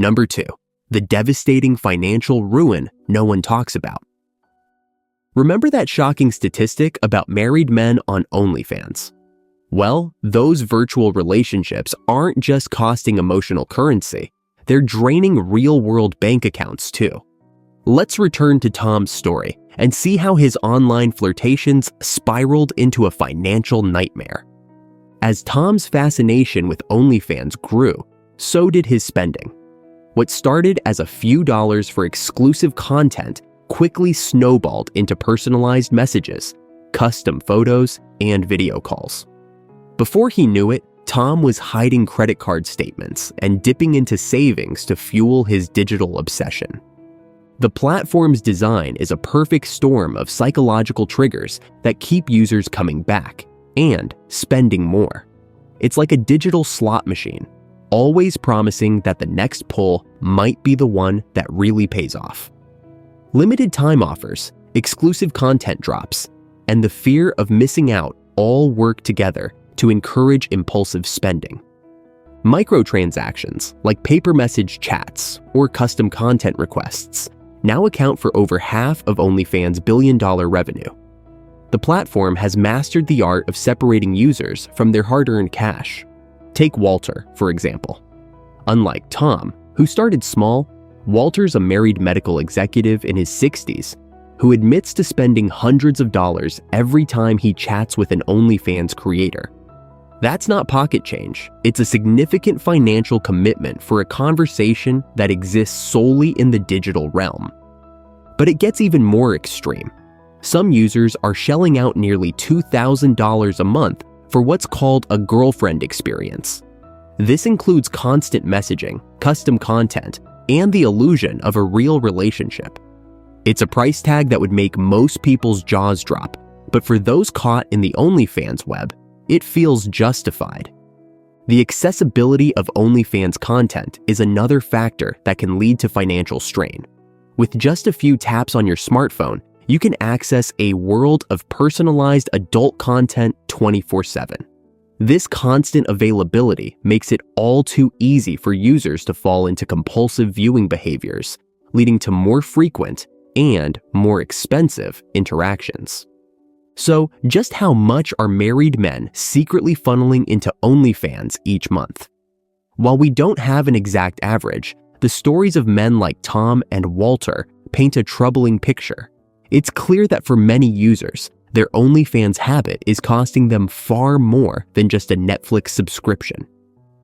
Number 2, the devastating financial ruin no one talks about. Remember that shocking statistic about married men on OnlyFans? Well, those virtual relationships aren't just costing emotional currency, they're draining real-world bank accounts too. Let's return to Tom's story and see how his online flirtations spiraled into a financial nightmare. As Tom's fascination with OnlyFans grew, so did his spending. What started as a few dollars for exclusive content quickly snowballed into personalized messages, custom photos, and video calls. Before he knew it, Tom was hiding credit card statements and dipping into savings to fuel his digital obsession. The platform's design is a perfect storm of psychological triggers that keep users coming back and spending more. It's like a digital slot machine, always promising that the next pull might be the one that really pays off. Limited time offers, exclusive content drops, and the fear of missing out all work together to encourage impulsive spending. Microtransactions like paper message chats or custom content requests now account for over half of OnlyFans' billion-dollar revenue. The platform has mastered the art of separating users from their hard-earned cash. Take Walter, for example. Unlike Tom, who started small, Walter's a married medical executive in his 60s who admits to spending hundreds of dollars every time he chats with an OnlyFans creator. That's not pocket change, it's a significant financial commitment for a conversation that exists solely in the digital realm. But it gets even more extreme. Some users are shelling out nearly $2,000 a month for what's called a girlfriend experience. This includes constant messaging, custom content, and the illusion of a real relationship. It's a price tag that would make most people's jaws drop, but for those caught in the OnlyFans web, it feels justified. The accessibility of OnlyFans content is another factor that can lead to financial strain. With just a few taps on your smartphone, you can access a world of personalized adult content 24/7. This constant availability makes it all too easy for users to fall into compulsive viewing behaviors, leading to more frequent and more expensive interactions. So, just how much are married men secretly funneling into OnlyFans each month? While we don't have an exact average, the stories of men like Tom and Walter paint a troubling picture. It's clear that for many users, their OnlyFans habit is costing them far more than just a Netflix subscription.